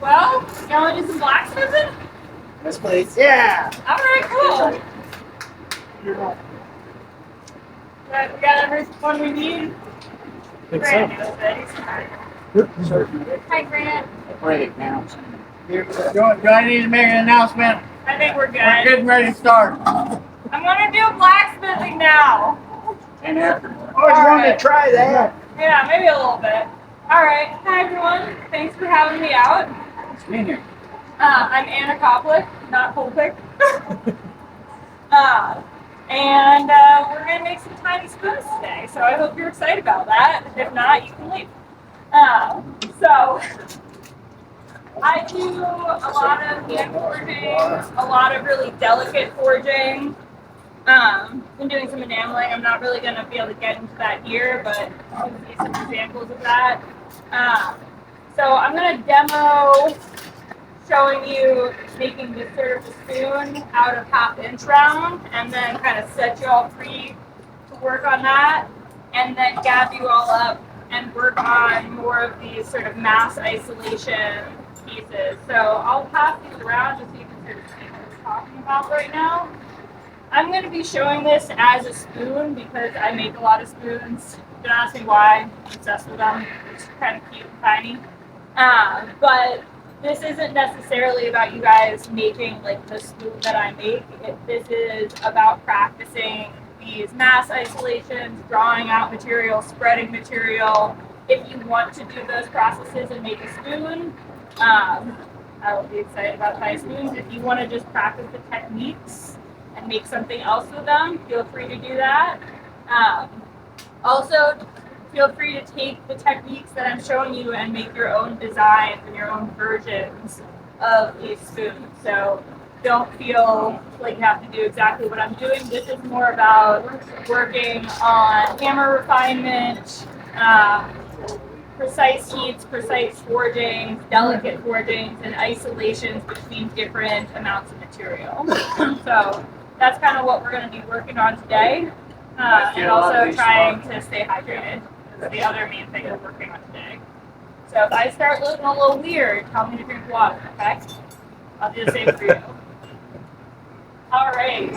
Well, you want to do some blacksmithing? Yes, please. Yeah. All right, cool. We got everyone we need. Grant knows that. He's fine. Hi, Grant. Great now. Do I need to make an announcement? I think we're good. We're getting ready to start. I'm gonna do blacksmithing now. And after. Oh, you want to try that? Yeah, maybe a little bit. All right. Hi, everyone. Thanks for having me out. It's me here. I'm Anna Koplik, not Koplik. And we're going to make some tiny spoons today, so I hope you're excited about that. If not, you can leave. So I do a lot of hand forging, a lot of really delicate forging. Been doing some enameling. I'm not really going to be able to get into that here, but you can see some examples of that. So I'm going to demo showing you making this sort of a spoon out of 1/2 inch round, and then kind of set you all free to work on that, and then gather you all up and work on more of these sort of mass isolation pieces. So I'll pass these around just so you can sort of see what we're talking about right now. I'm going to be showing this as a spoon because I make a lot of spoons. Don't ask me why. I'm obsessed with them. It's kind of cute and tiny. But this isn't necessarily about you guys making like the spoon that I make. This is about practicing these mass isolations, drawing out material, spreading material. If you want to do those processes and make a spoon, I will be excited about tiny spoons. If you want to just practice the techniques and make something else with them, feel free to do that. Also, feel free to take the techniques that I'm showing you and make your own designs and your own versions of these spoons. So don't feel like you have to do exactly what I'm doing. This is more about working on hammer refinement, precise heats, precise forgings, delicate forgings, and isolations between different amounts of material. So that's kind of what we're going to be working on today. And also trying to stay hydrated. The other main thing we're working on today. So if I start looking a little weird, tell me to drink water, okay? I'll do the same for you. All right.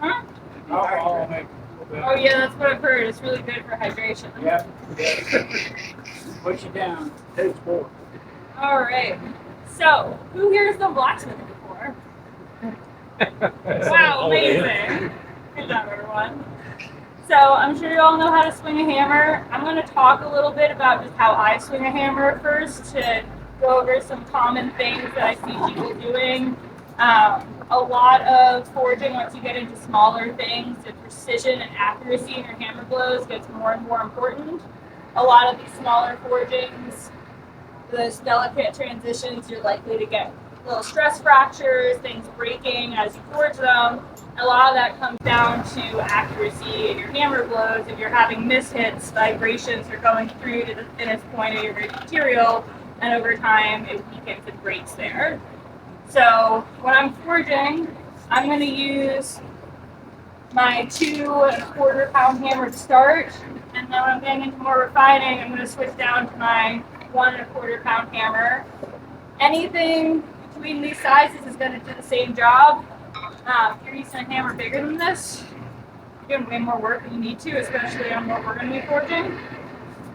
Huh? Oh yeah, that's what I've heard. It's really good for hydration. Yeah. Push it down. Takes 4. All right. So who here has done blacksmithing before? Wow, amazing. Good job, everyone. So I'm sure you all know how to swing a hammer. I'm going to talk a little bit about just how I swing a hammer first to go over some common things that I see people doing. A lot of forging, once you get into smaller things, the precision and accuracy in your hammer blows gets more and more important. A lot of these smaller forgings, those delicate transitions, you're likely to get little stress fractures, things breaking as you forge them. A lot of that comes down to accuracy in your hammer blows. If you're having mishits, vibrations are going through to the thinnest point of your material, and over time it weakens and breaks there. So when I'm forging, I'm going to use my 2 1/4 pound hammer to start, and then when I'm getting into more refining, I'm going to switch down to my 1 1/4 pound hammer. Anything between these sizes is going to do the same job. If you're using a hammer bigger than this, you're doing way more work than you need to, especially on what we're going to be forging.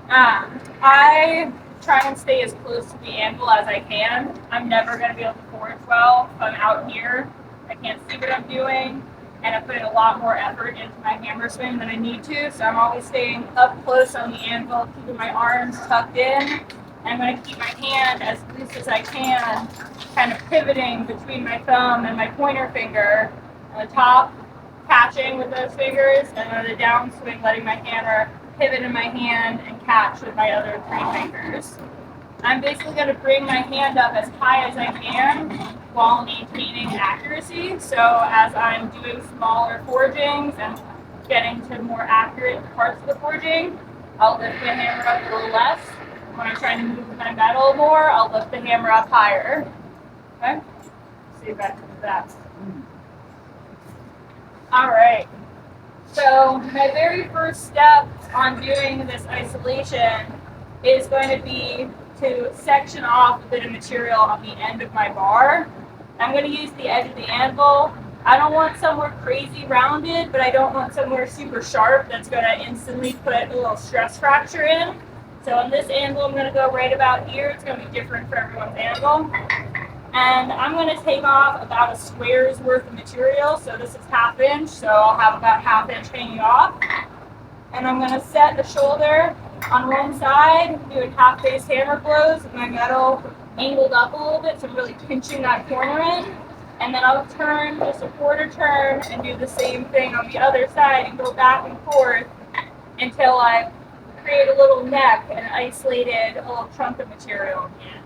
I try and stay as close to the anvil as I can. I'm never going to be able to forge well if I'm out here. I can't see what I'm doing, and I'm putting a lot more effort into my hammer swing than I need to, so I'm always staying up close on the anvil, keeping my arms tucked in. I'm going to keep my hand as loose as I can, kind of pivoting between my thumb and my pointer finger. On the top, catching with those fingers, and on the downswing, letting my hammer pivot in my hand and catch with my other 3 fingers. I'm basically going to bring my hand up as high as I can while maintaining accuracy. So as I'm doing smaller forgings and getting to more accurate parts of the forging, I'll lift the hammer up a little less. When I'm trying to move my metal more, I'll lift the hammer up higher. Okay? See if that comes that. All right. So my very first step on doing this isolation is going to be to section off a bit of material on the end of my bar. I'm going to use the edge of the anvil. I don't want somewhere crazy rounded, but I don't want somewhere super sharp that's going to instantly put a little stress fracture in. So on this anvil, I'm going to go right about here. It's going to be different for everyone's anvil. And I'm going to take off about a square's worth of material. So this is 1/2 inch, so I'll have about 1/2 inch hanging off. And I'm going to set the shoulder on one side, doing half-face hammer blows with my metal angled up a little bit, so I'm really pinching that corner in. And then I'll turn just a 1/4 turn and do the same thing on the other side and go back and forth until I create a little neck and isolated a little chunk of material at the end.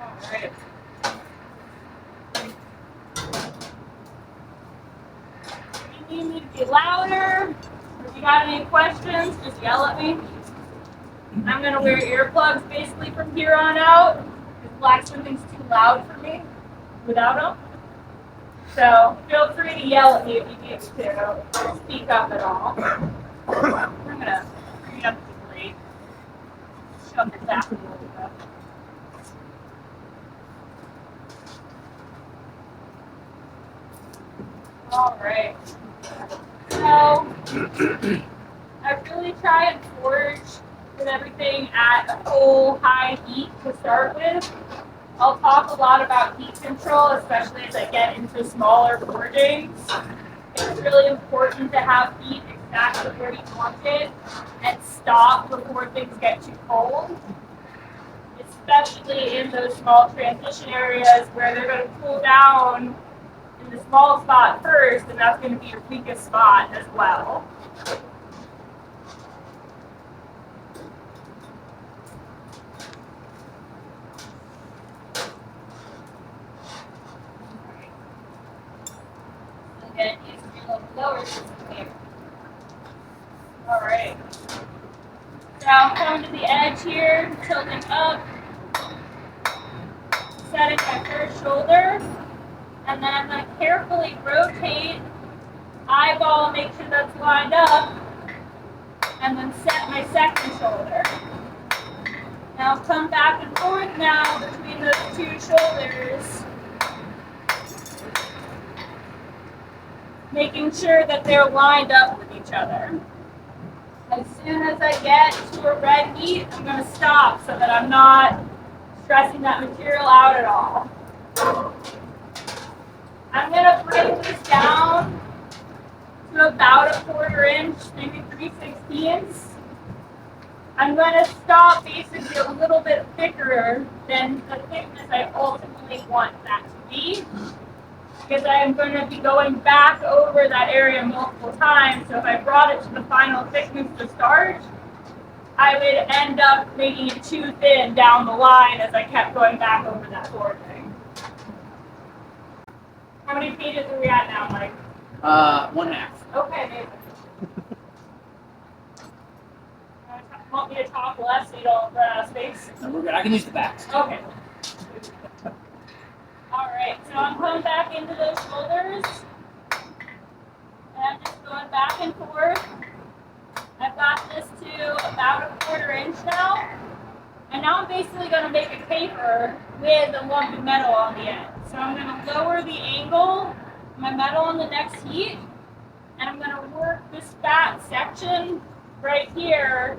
All right. If you need me to be louder, or if you got any questions, just yell at me. I'm going to wear earplugs basically from here on out, because blacksmithing's too loud for me without them. So feel free to yell at me if you need to speak up at all. I'm going to bring it up to the grade. Shove it back a little bit. All right. So I really try and forge with everything at a full high heat to start with. I'll talk a lot about heat control, especially as I get into smaller forgings. It's really important to have heat exactly where you want it and stop before things get too cold, especially in those small transition areas where they're going to cool down in the small spot first, and that's going to be your weakest spot as well. Again, use your little lower system here. All right. So I'm coming to the edge here, tilting up, setting my first shoulder, and then I'm going to carefully rotate, eyeball, make sure that's lined up, and then set my second shoulder. Now I'll come back and forth now between those two shoulders, making sure that they're lined up with each other. As soon as I get to a red heat, I'm going to stop so that I'm not stressing that material out at all. I'm going to bring this down to about a 1/4 inch, maybe 3/16. I'm going to stop basically a little bit thicker than the thickness I ultimately want that to be, because I am going to be going back over that area multiple times. So if I brought it to the final thickness to start, I would end up making it too thin down the line as I kept going back over that forging. How many pages are we at now, Mike? 1/2. Okay, amazing. Want me to talk less so you don't run out of space? No, we're good. I can use the backs. Okay. All right, so I'm coming back into those shoulders, and I'm just going back and forth. I've got this to about a 1/4 inch now, and now I'm basically going to make a taper with a lump of metal on the end. So I'm going to lower the angle of my metal on the next heat, and I'm going to work this fat section right here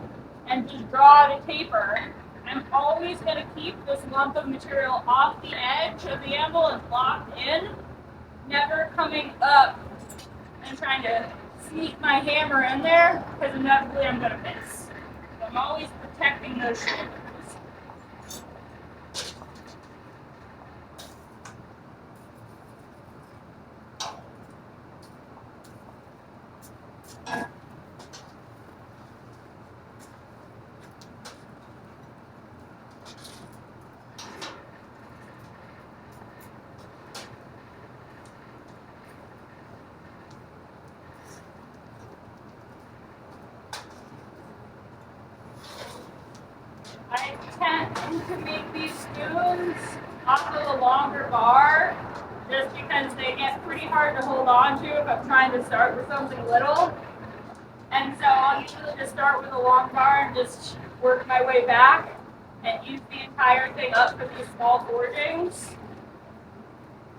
and just draw it a taper. I'm always going to keep this lump of material off the edge of the anvil and locked in, never coming up and trying to sneak my hammer in there, because inevitably I'm going to miss. So I'm always protecting those shoulders. I tend to make these spoons off of a longer bar, just because they get pretty hard to hold on to if I'm trying to start with something little. And so I'll usually just start with a long bar and just work my way back and use the entire thing up for these small forgings.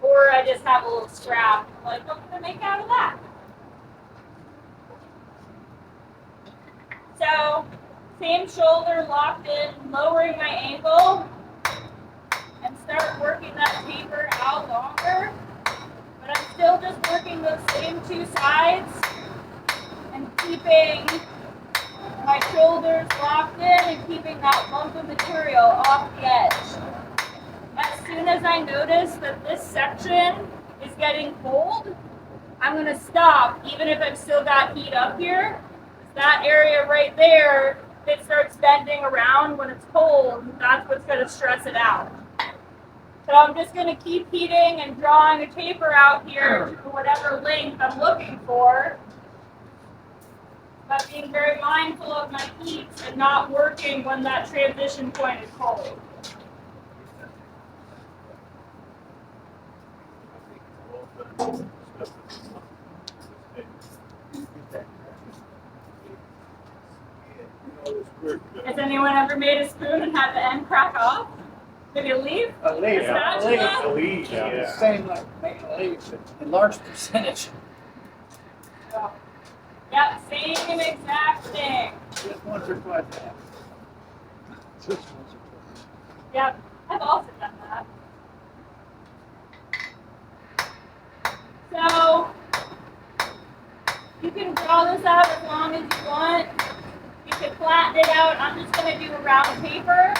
Or I just have a little scrap, like, what can I make out of that? So, same shoulder locked in, lowering my ankle, and start working that taper out longer. But I'm still just working those same two sides and keeping my shoulders locked in and keeping that lump of material off the edge. As soon as I notice that this section is getting cold, I'm going to stop, even if I've still got heat up here. That area right there, if it starts bending around when it's cold, that's what's going to stress it out. So I'm just going to keep heating and drawing a taper out here to whatever length I'm looking for, but being very mindful of my heat and not working when that transition point is cold. Has anyone ever made a spoon and had the end crack off? Maybe a leaf? A leaf. Yeah. A leaf. Yeah. Same like making a leaf, a large percentage. So, yep, same exact thing. Just once or twice. Yep, I've also done that. So, you can draw this out as long as you want. You can flatten it out. I'm just going to do a round taper.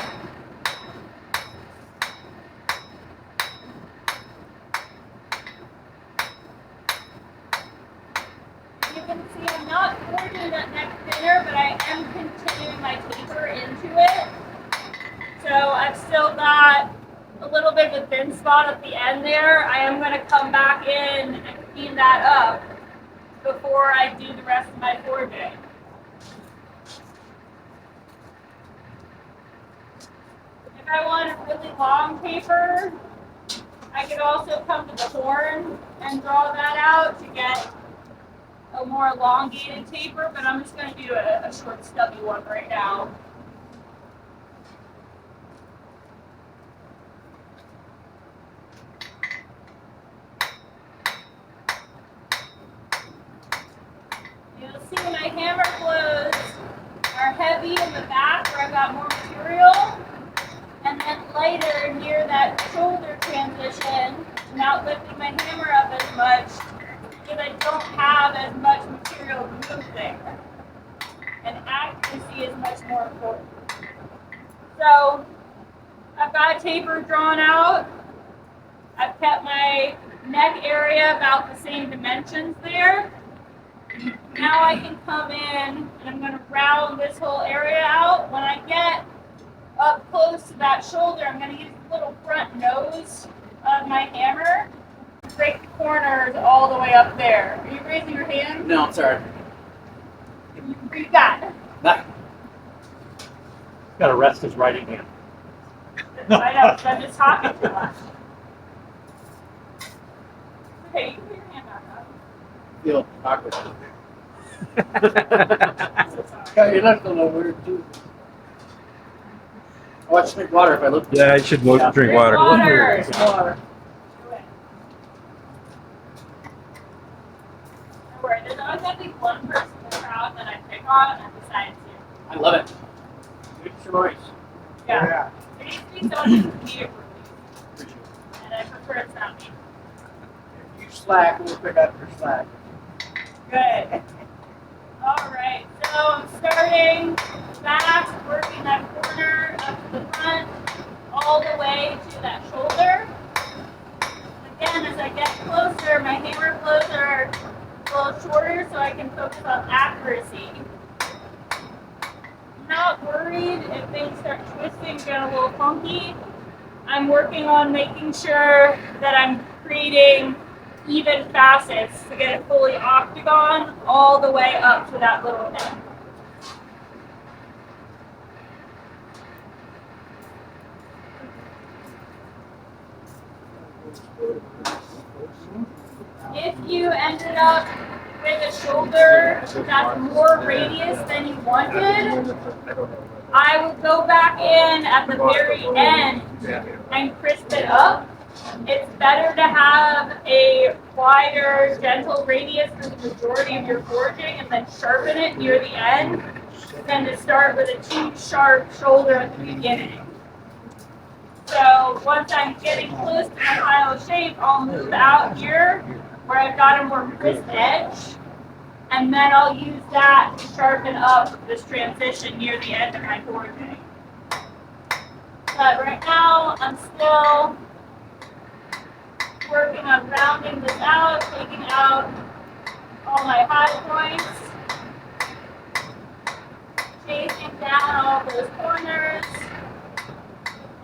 You can see I'm not forging that neck thinner, but I am continuing my taper into it. So I've still got a little bit of a thin spot at the end there. I am going to come back in and clean that up before I do the rest of my forging. If I want a really long taper, I could also come to the horn and draw that out to get a more elongated taper, but I'm just going to do a short stubby one right now. You'll see my hammer blows are heavy in the back where I've got more material, and then lighter near that shoulder transition, not lifting my hammer up as much because I don't have as much material to move there. And accuracy is much more important. So I've got a taper drawn out. I've kept my neck area about the same dimensions there. Now I can come in and I'm going to round this whole area out. When I get up close to that shoulder, I'm going to use the little front nose of my hammer to break the corners all the way up there. Are you raising your hand? No, I'm sorry. You got it. Nah. Got to rest his writing hand. I know, so I'm just talking too much. Okay, you put your hand back up. Feel awkward. I'm so sorry. Yeah, you look a little weird too. I want to drink water if I look. Yeah, I should drink Drink water. water. Water. Do it. Don't worry, there's always going to be one person in the crowd that I pick on and decide to. I love it. Good choice. Yeah. There needs to be someone who can be a groupie, and I prefer it's not me. If you slack, we'll pick up your slack. Good. All right, so I'm starting back, working that corner up to the front, all the way to that shoulder. Again, as I get closer, my hammer blows are a little shorter so I can focus on accuracy. I'm not worried if things start twisting, get a little funky. I'm working on making sure that I'm creating even facets to get it fully octagon all the way up to that little neck. If you ended up with a shoulder that's more radius than you wanted, I would go back in at the very end and crisp it up. It's better to have a wider, gentle radius for the majority of your forging and then sharpen it near the end than to start with a too sharp shoulder at the beginning. So once I'm getting close to my final shape, I'll move out here where I've got a more crisp edge, and then I'll use that to sharpen up this transition near the end of my forging. But right now, I'm still working on rounding this out, taking out all my high points, chasing down all those corners.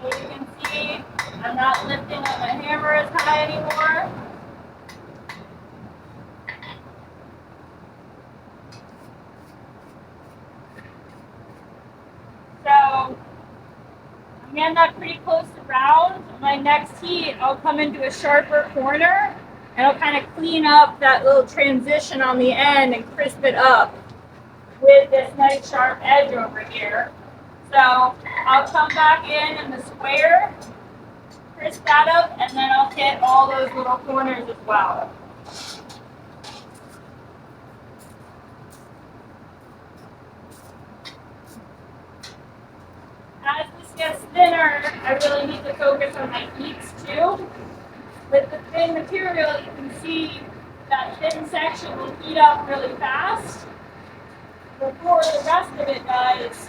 As you can see, I'm not lifting up my hammer as high anymore. So I'm getting that pretty close to round. My next heat, I'll come into a sharper corner and I'll kind of clean up that little transition on the end and crisp it up with this nice sharp edge over here. So I'll come back in the square, crisp that up, and then I'll hit all those little corners as well. As this gets thinner, I really need to focus on my heats too. With the thin material, you can see that thin section will heat up really fast before the rest of it does.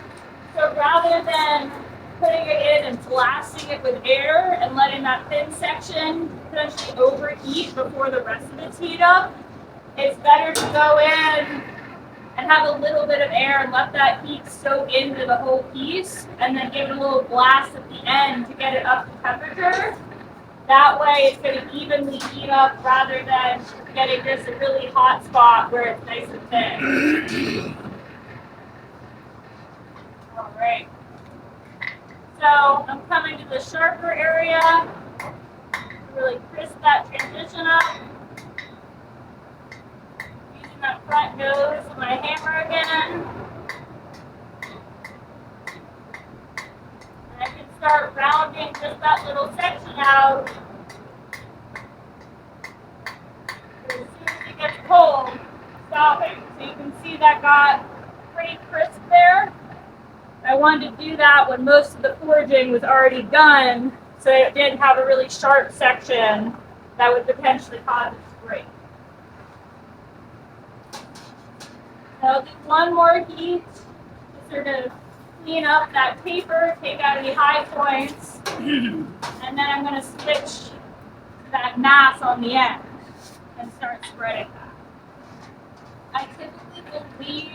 So rather than putting it in and blasting it with air and letting that thin section potentially overheat before the rest of it's heat up, it's better to go in and have a little bit of air and let that heat soak into the whole piece, and then give it a little blast at the end to get it up to temperature. That way it's going to evenly heat up rather than getting just a really hot spot where it's nice and thin. All right. So I'm coming to the sharper area to really crisp that transition up. Using that front nose of my hammer again. And I can start rounding just that little section out. As soon as it gets cold, stopping. So you can see that got pretty crisp there. I wanted to do that when most of the forging was already done, so it didn't have a really sharp section that would potentially cause it to break. So I'll do one more heat to sort of clean up that paper, take out any high points, and then I'm going to switch to that mass on the end and start spreading that. I typically will leave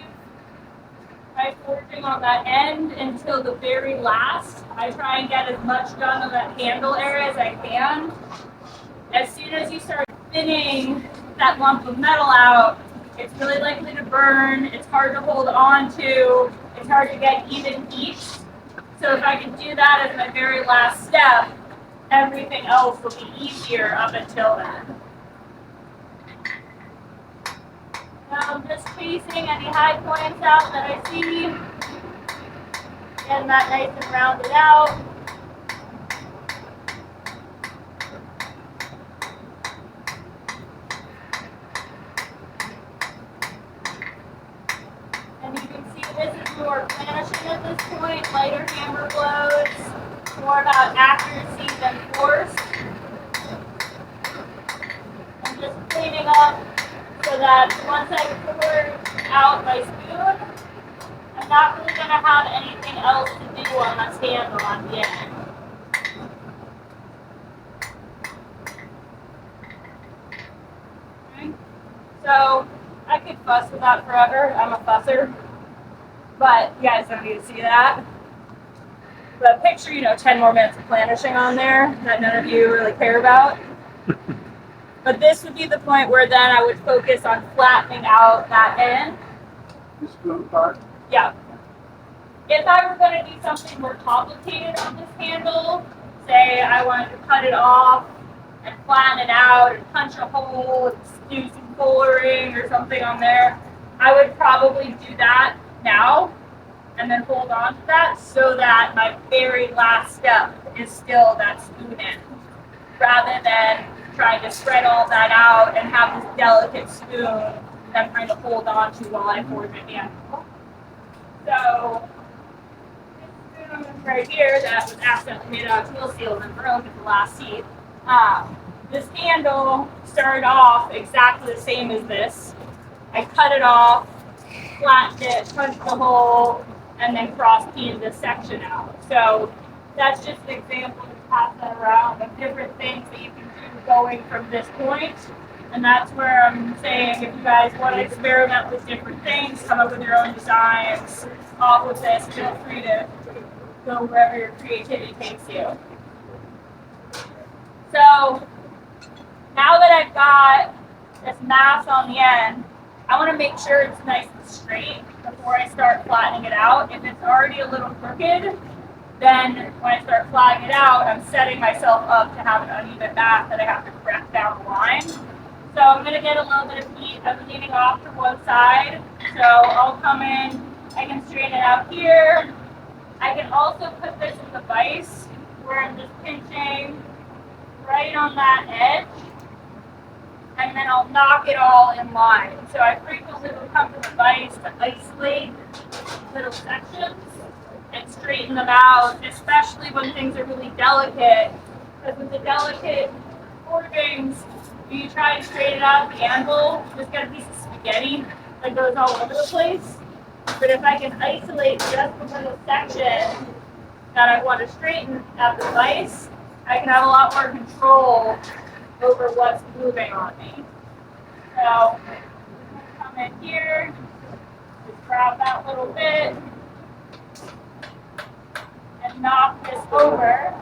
my forging on that end until the very last. I try and get as much done on that handle area as I can. As soon as you start thinning that lump of metal out, it's really likely to burn, it's hard to hold on to, it's hard to get even heat. So if I can do that as my very last step, everything else will be easier up until then. Now I'm just chasing any high points out that I see. Getting that nice and rounded out. And you can see this is more finishing at this point, lighter hammer blows, more about accuracy than force. I'm just cleaning up so that once I pour out my spoon, I'm not really going to have anything else to do on this handle on the end. Okay. So I could fuss with that forever. I'm a fusser. But you guys don't need to see that. But picture, 10 more minutes of planishing on there that none of you really care about. But this would be the point where then I would focus on flattening out that end. The spoon part? Yeah. If I were going to do something more complicated on this handle, say I wanted to cut it off and flatten it out and punch a hole and do some fullering or something on there, I would probably do that now and then hold on to that so that my very last step is still that spoon end, rather than trying to spread all that out and have this delicate spoon that I'm trying to hold on to while I forge it in. So this spoon right here that was accidentally made out of tool seal and broke at the last seat. This handle started off exactly the same as this. I cut it off, flattened it, punched the hole, and then cross-keyed this section out. So that's just an example to pass that around of different things that you can do going from this point. And that's where I'm saying if you guys want to experiment with different things, come up with your own designs off with this, feel free to go wherever your creativity takes you. So now that I've got this mass on the end, I want to make sure it's nice and straight before I start flattening it out. If it's already a little crooked, then when I start flattening it out, I'm setting myself up to have an uneven mass that I have to correct down the line. So I'm going to get a little bit of heat. I'm leaning off to one side. So I'll come in, I can straighten it out here. I can also put this in the vise where I'm just pinching right on that edge. And then I'll knock it all in line. So I frequently will come to the vise to isolate little sections and straighten them out, especially when things are really delicate. Because with the delicate forgings, when you try and straighten out the anvil, you just get a piece of spaghetti that goes all over the place. But if I can isolate just the little section that I want to straighten at the vise, I can have a lot more control over what's moving on me. So come in here, just grab that little bit and knock this over.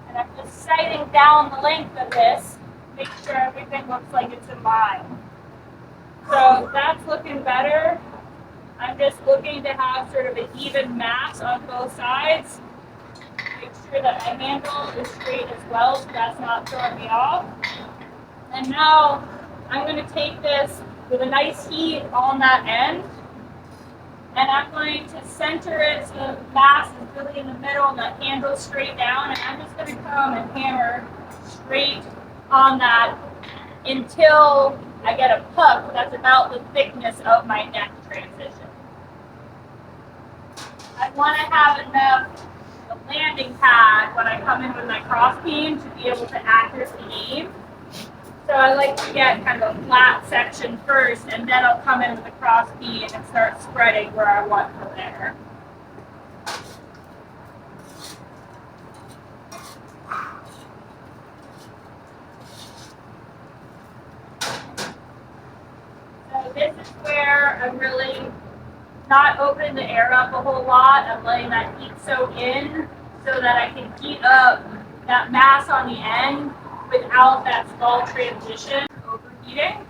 And I'm just sighting down the length of this, make sure everything looks like it's in line. So that's looking better. I'm just looking to have sort of an even mass on both sides. Make sure that my handle is straight as well, so that's not throwing me off. And now I'm going to take this with a nice heat on that end, and I'm going to center it so the mass is really in the middle and the handle's straight down, and I'm just going to come and hammer straight on that until I get a puck that's about the thickness of my neck transition. I want to have enough landing pad when I come in with my cross beam to be able to accurately aim. So I like to get kind of a flat section first, and then I'll come in with the cross beam and start spreading where I want from there. So this is where I'm really not opening the air up a whole lot. I'm letting that heat soak in so that I can heat up that mass on the end without that small transition overheating.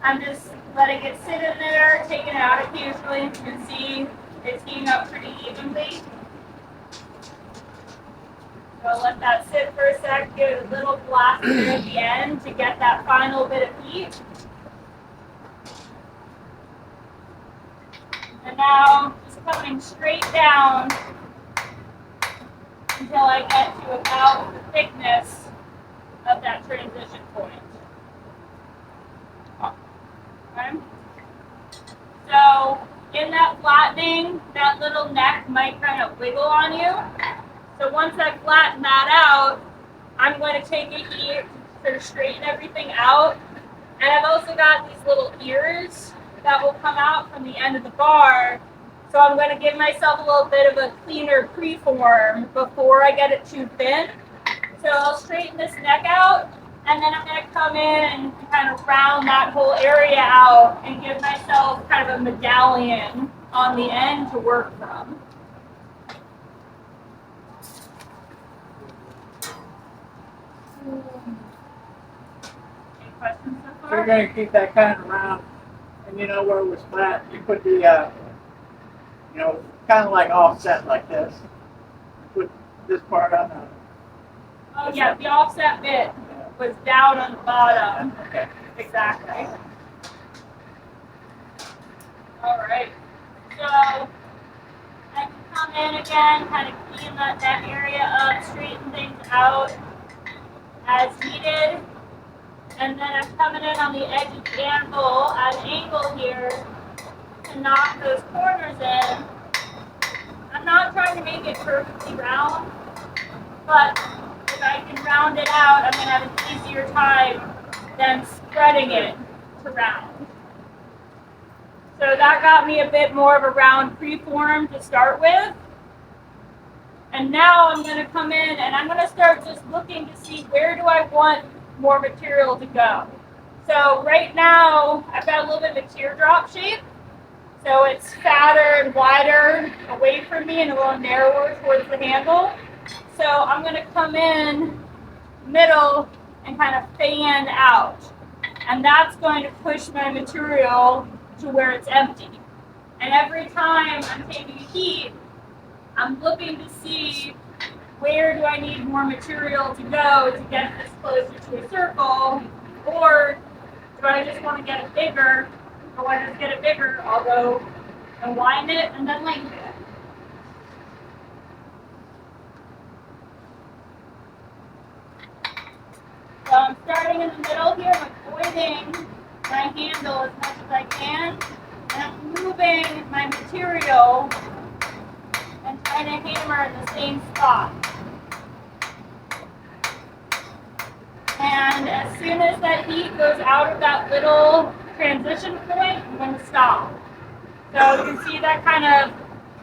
I'm just letting it sit in there, taking it out occasionally. You can see it's heating up pretty evenly. So I'll let that sit for a sec, give it a little blast at the end to get that final bit of heat. And now just coming straight down until I get to about the thickness of that transition point. Okay. So in that flattening, that little neck might kind of wiggle on you. So once I flatten that out, I'm going to take a heat to sort of straighten everything out. And I've also got these little ears that will come out from the end of the bar. So I'm going to give myself a little bit of a cleaner preform before I get it too thin. So I'll straighten this neck out, and then I'm going to come in and kind of round that whole area out and give myself kind of a medallion on the end to work from. Any questions so So far? you're going to keep that kind of round, and you know where it was flat, you put the, kind of like offset like this. Put this part on the. Oh yeah, the offset bit. was down on the bottom. Okay. Exactly. All right. So I can come in again, kind of clean that area up, straighten things out as needed. And then I'm coming in on the edge of the anvil at an angle here to knock those corners in. I'm not trying to make it perfectly round, but if I can round it out, I'm going to have an easier time than spreading it to round. So that got me a bit more of a round preform to start with. And now I'm going to come in and I'm going to start just looking to see where do I want more material to go. So right now I've got a little bit of a teardrop shape. So it's fatter and wider away from me and a little narrower towards the handle. So I'm going to come in middle and kind of fan out. And that's going to push my material to where it's empty. And every time I'm taking heat, I'm looking to see where do I need more material to go to get this closer to a circle, or do I just want to get it bigger? If I want to get it bigger, I'll go and wind it and then lengthen it. So I'm starting in the middle here, I'm avoiding my handle as much as I can, and I'm moving my material and trying to hammer in the same spot. And as soon as that heat goes out of that little transition point, I'm going to stop. So you can see that kind of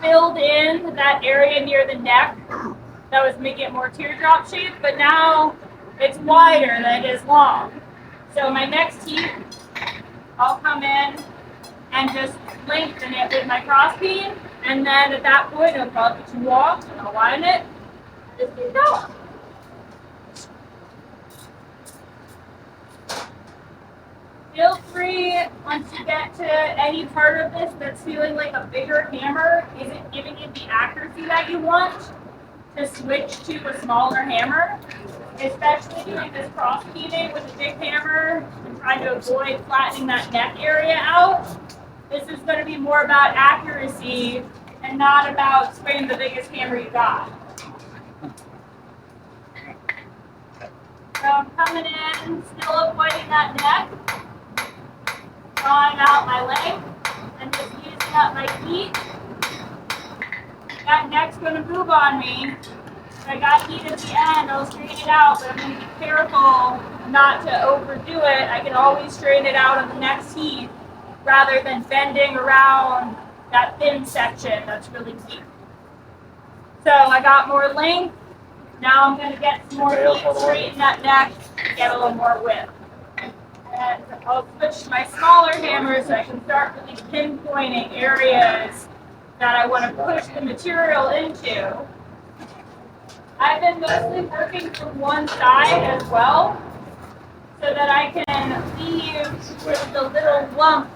filled in that area near the neck that was making it more teardrop shape, but now it's wider than it is long. So my next heat, I'll come in and just lengthen it with my cross beam, and then at that point it'll probably be too long, and I'll widen it, just keep going. Feel free, once you get to any part of this that's feeling like a bigger hammer isn't giving you the accuracy that you want, to switch to a smaller hammer, especially doing this cross beaming with a big hammer and trying to avoid flattening that neck area out. This is going to be more about accuracy and not about swinging the biggest hammer you got. So I'm coming in, still avoiding that neck, drawing out my length, and just using up my heat. That neck's going to move on me. If I got heat at the end, I'll straighten it out, but I'm going to be careful not to overdo it. I can always straighten it out on the next heat rather than bending around that thin section that's really deep. So I got more length. Now I'm going to get some more heat, straighten that neck, get a little more width. And I'll switch to my smaller hammer so I can start really pinpointing areas that I want to push the material into. I've been mostly working from one side as well, so that I can leave sort of the little lump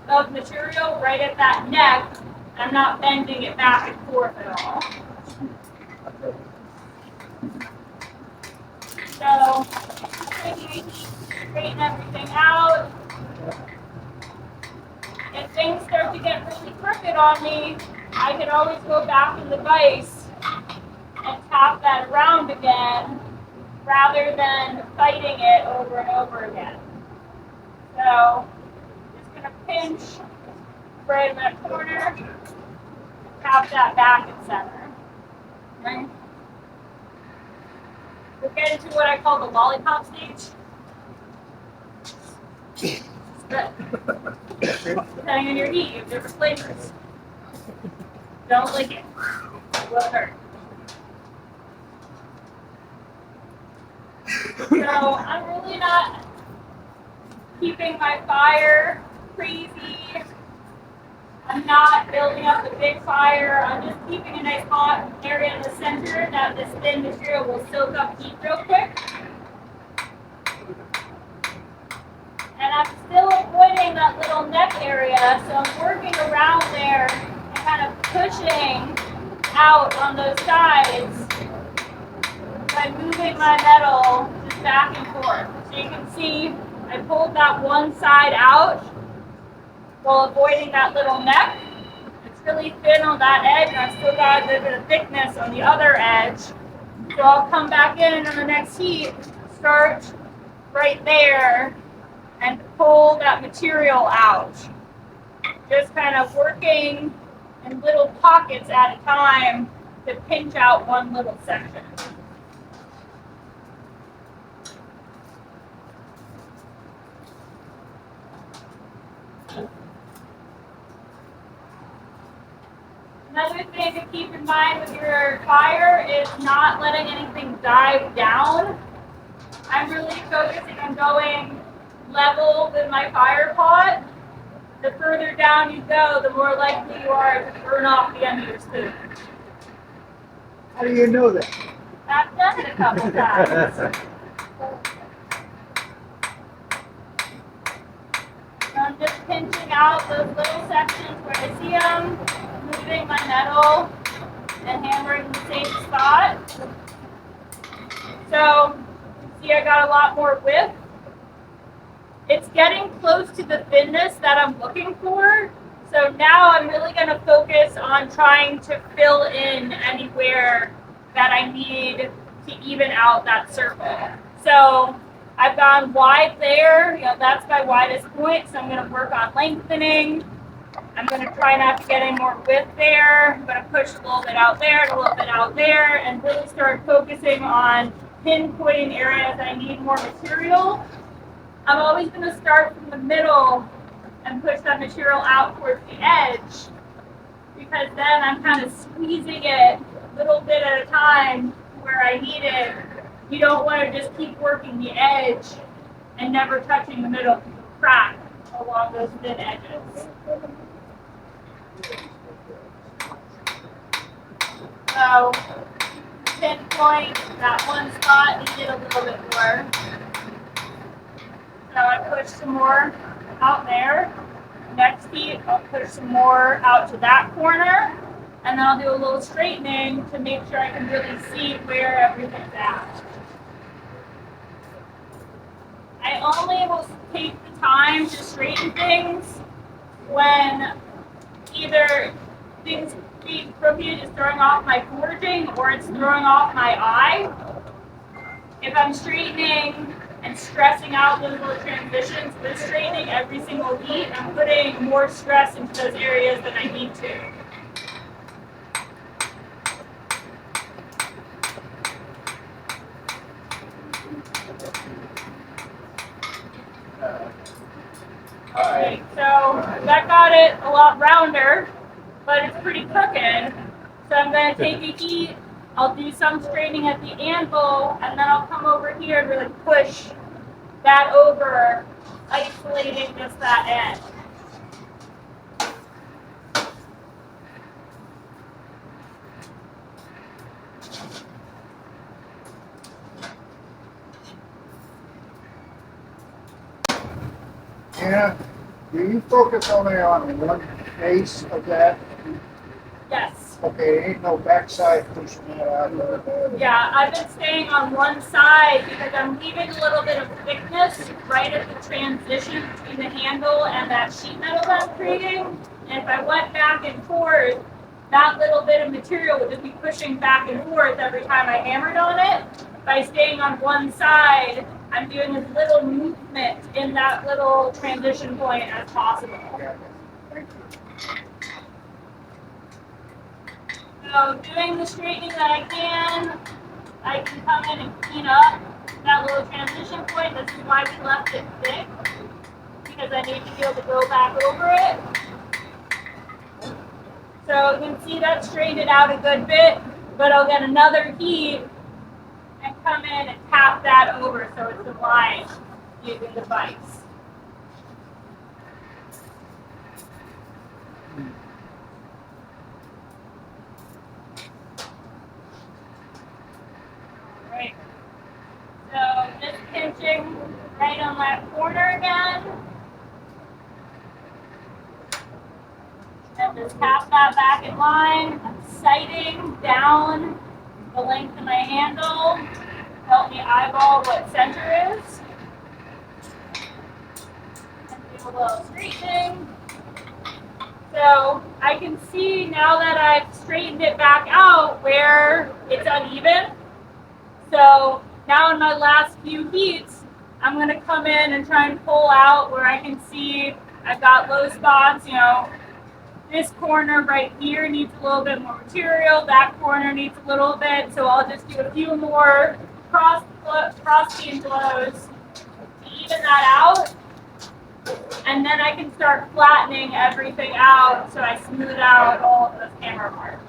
of material right at that neck. I'm not bending it back and forth at all. So, straighten everything out. If things start to get really crooked on me, I can always go back in the vise and tap that around again rather than fighting it over and over again. So, just going to pinch right in that corner and tap that back and center. Okay. We'll get into what I call the lollipop stage. Depending on your heat, you have different flavors. Don't lick it. It will hurt. So I'm really not keeping my fire crazy. I'm not building up a big fire. I'm just keeping a nice hot area in the center that this thin material will soak up heat real quick. And I'm still avoiding that little neck area, so I'm working around there and kind of pushing out on those sides by moving my metal just back and forth. So you can see I pulled that one side out while avoiding that little neck. It's really thin on that edge, and I've still got a bit of thickness on the other edge. So I'll come back in on the next heat, start right there, and pull that material out. Just kind of working in little pockets at a time to pinch out one little section. Another thing to keep in mind with your fire is not letting anything dive down. I'm really focusing on going level with my fire pot. The further down you go, the more likely you are to burn off the end of your spoon. How do you know that? I've done it a couple times. So I'm just pinching out those little sections where I see them, moving my metal and hammering the same spot. So, see I got a lot more width. It's getting close to the thinness that I'm looking for. So now I'm really going to focus on trying to fill in anywhere that I need to even out that circle. So I've gone wide there, that's my widest point, so I'm going to work on lengthening. I'm going to try not to get any more width there. I'm going to push a little bit out there and a little bit out there and really start focusing on pinpointing areas I need more material. I'm always going to start from the middle and push that material out towards the edge, because then I'm kind of squeezing it a little bit at a time where I need it. You don't want to just keep working the edge and never touching the middle crack along those thin edges. So pinpoint that one spot, needed a little bit more. So I push some more out there. Next heat, I'll push some more out to that corner, and then I'll do a little straightening to make sure I can really see where everything's at. I only will take the time to straighten things when either things being crooked is throwing off my forging or it's throwing off my eye. If I'm straightening and stressing out those little transitions with straightening every single heat, I'm putting more stress into those areas than I need to. Alright, so that got it a lot rounder, but it's pretty crooked. So I'm going to take a heat, I'll do some straightening at the anvil, and then I'll come over here and really push that over, isolating just that end. Anna, do you focus only on one face of that? Yes. Okay, ain't no backside pushing that out there. Yeah, I've been staying on one side because I'm leaving a little bit of thickness right at the transition between the handle and that sheet metal that I'm creating. And if I went back and forth, that little bit of material would just be pushing back and forth every time I hammered on it. By staying on one side, I'm doing as little movement in that little transition point as possible. Yeah, thank you. So doing the straightening that I can come in and clean up that little transition point. This is why we left it thick, because I need to be able to go back over it. So you can see that straightened it out a good bit, but I'll get another heat and come in and tap that over so it's aligned using the vise. Right. So just pinching right on that corner again. And just tap that back in line. I'm sighting down the length of my handle help me eyeball what center is. And do a little straightening. So I can see now that I've straightened it back out where it's uneven. So now in my last few heats, I'm going to come in and try and pull out where I can see I've got low spots. You know, this corner right here needs a little bit more material. That corner needs a little bit. So I'll just do a few more cross beam blows to even that out. And then I can start flattening everything out so I smooth out all of those hammer marks.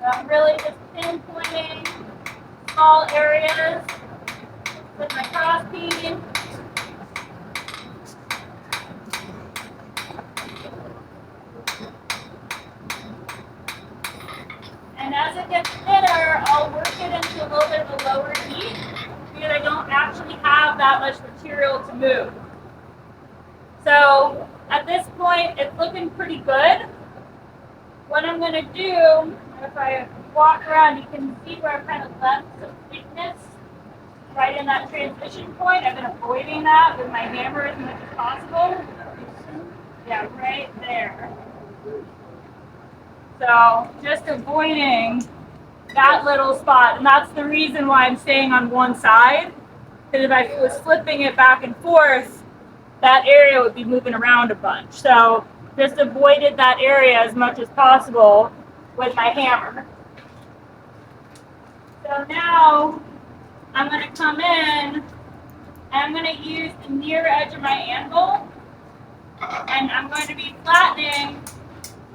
So I'm really just pinpointing small areas with my cross beam. And as it gets thinner, I'll work it into a little bit of a lower heat because I don't actually have that much material to move. So at this point, it's looking pretty good. What I'm going to do, if I walk around, you can see where I've kind of left some thickness right in that transition point. I've been avoiding that with my hammer as much as possible. Yeah, right there. So just avoiding that little spot. And that's the reason why I'm staying on one side. Because if I was flipping it back and forth, that area would be moving around a bunch. So just avoided that area as much as possible with my hammer. So now I'm going to come in and I'm going to use the near edge of my anvil. And I'm going to be flattening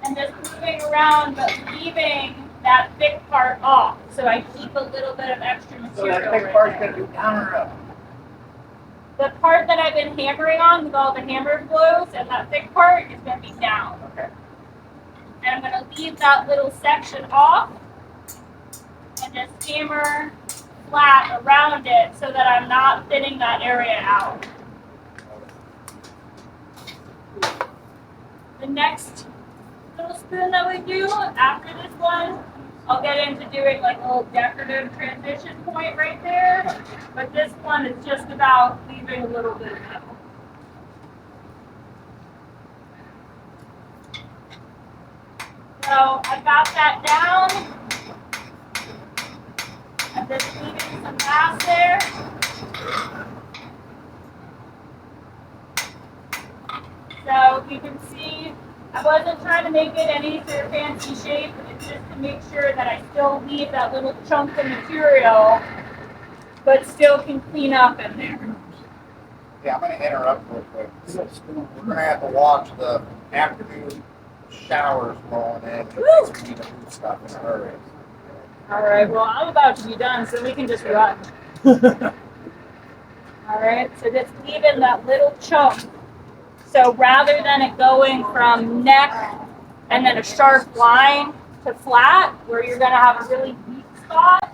and just moving around, but leaving that thick part off, so I keep a little bit of extra So material. that thick right part's there. going to be down or up? The part that I've been hammering on with all the hammer blows, and that thick part is going to be down. Okay. And I'm going to leave that little section off, and just hammer flat around it, so that I'm not thinning that area out. The next little spoon that we do after this one, I'll get into doing like a little decorative transition point right there, but this one is just about leaving a little bit of metal. So I've got that down. I'm just leaving some mass there. So you can see I wasn't trying to make it any sort of fancy shape. It's just to make sure that I still leave that little chunk of material, but still can clean up in there. Yeah, I'm going to interrupt real quick. We're going to have to watch the afternoon showers rolling in. Woo! We need to move stuff in a hurry. All right, well, I'm about to be done, so we can just run. All right, so just leaving that little chunk. So rather than it going from neck and then a sharp line to flat, where you're going to have a really weak spot,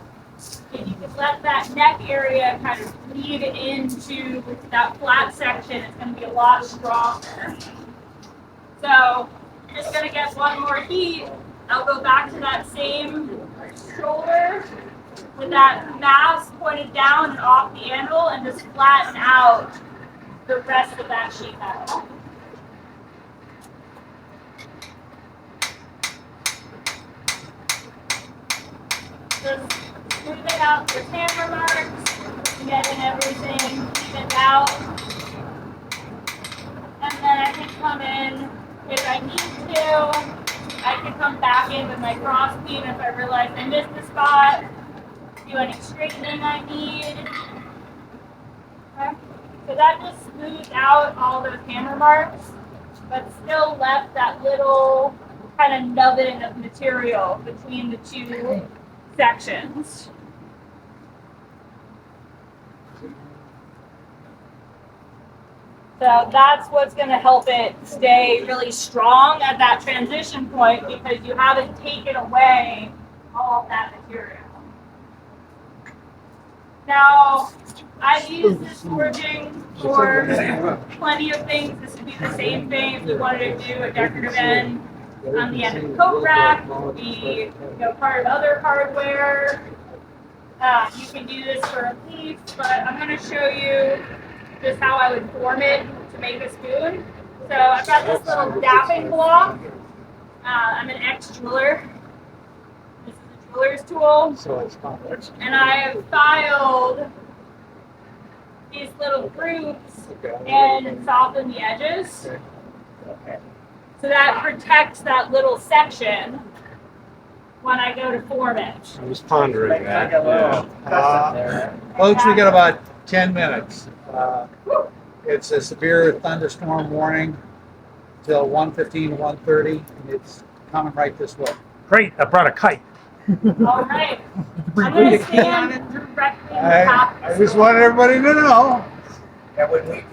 if you can let that neck area kind of bleed into that flat section, it's going to be a lot stronger. So I'm just going to get one more heat. I'll go back to that same shoulder with that mass pointed down and off the anvil and just flatten out the rest of that sheet metal. Just smoothing out the hammer marks, getting everything evened out. And then I can come in if I need to. I can come back in with my cross beam if I realize I missed the spot. Do any straightening I need. Okay. So that just smoothed out all those hammer marks, but still left that little kind of nubbin of material between the two sections. So that's what's going to help it stay really strong at that transition point because you haven't taken away all of that material. Now, I've used this forging for plenty of things. This would be the same thing if we wanted to do a decorative end on the end of the coat rack, be part of other hardware. You can do this for a piece, but I'm going to show you just how I would form it to make a spoon. So I've got this little dapping block. I'm an ex-jeweler. This is a jeweler's tool. And I have filed these little grooves and soften the edges. So that protects that little section when I go to form it. I was pondering that. Folks, we got about 10 minutes. It's a severe thunderstorm warning till 1:15 to 1:30, and it's coming right this way. Great, I brought a kite. All right. I'm going to stand directly in the top. I just wanted everybody to know. Yeah, when we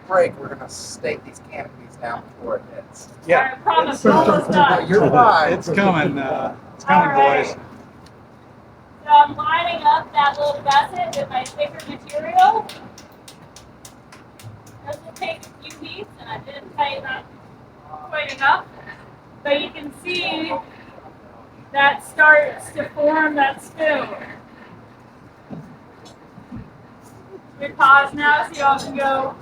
break, we're gonna stake these canopies down before it hits. I promise, almost done. You're fine. It's coming. It's All coming, right. boys. So I'm lining up that little gusset with my thicker material. This will take a few beats, and I didn't tighten up quite enough. But you can see that starts to form that spoon. We pause now so y'all can go.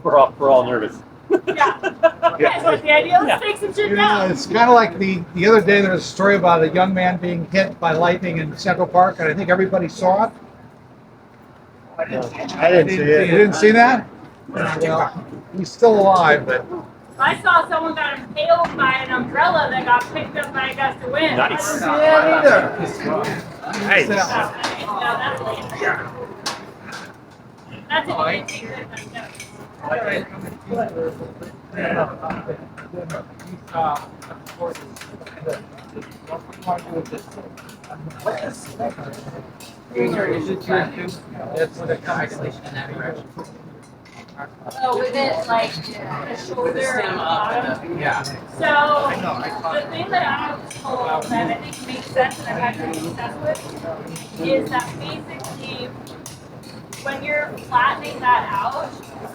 We're all nervous. Yeah. Okay, so the idea, let's take some shit down. It's kind of like the other day there was a story about a young man being hit by lightning in Central Park, and I think everybody saw it. I didn't see You it. didn't see that? Well, he's still alive, but I saw someone got impaled by an umbrella that got picked up by a gust of wind. Nice. Yeah, neither. Nice. That's So with it, like the shoulder and the bottom. Yeah. So the thing that I was told that I think makes sense and I've had good success with is that basically when you're flattening that out,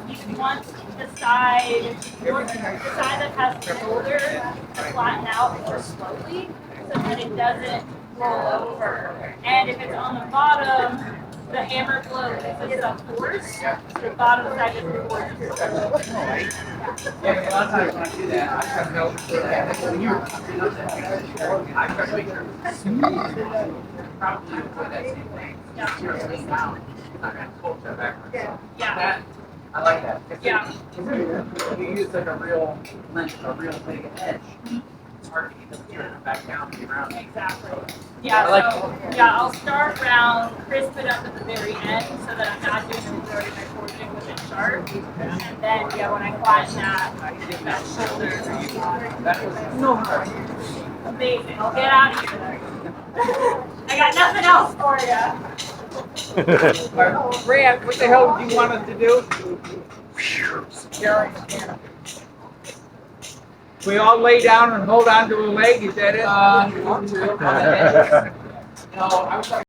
you want the side that has the shoulder to flatten out more slowly so that it doesn't roll over. And if it's on the bottom, the hammer blow is a force, so the bottom side is the force. Yeah, but a lot of times when I do that, I try to know when you're I try to make sure probably avoid that same thing. Yeah. You're lean down. You're not going to pull that backwards. Yeah. That, I like that. Yeah. If you use like a real length, a real big edge, it's hard to keep the material back down and around. Exactly. Yeah, I like so yeah, I'll start round, crisp it up at the very end so that I'm not doing the majority of my forging with it sharp. And then yeah, when I flatten that shoulder. That was no hard. Amazing. I'll get out of here. I got nothing else for you. Brad, what the hell do you want us to do? We all lay down and hold on to a leg, is that it? No, I was talking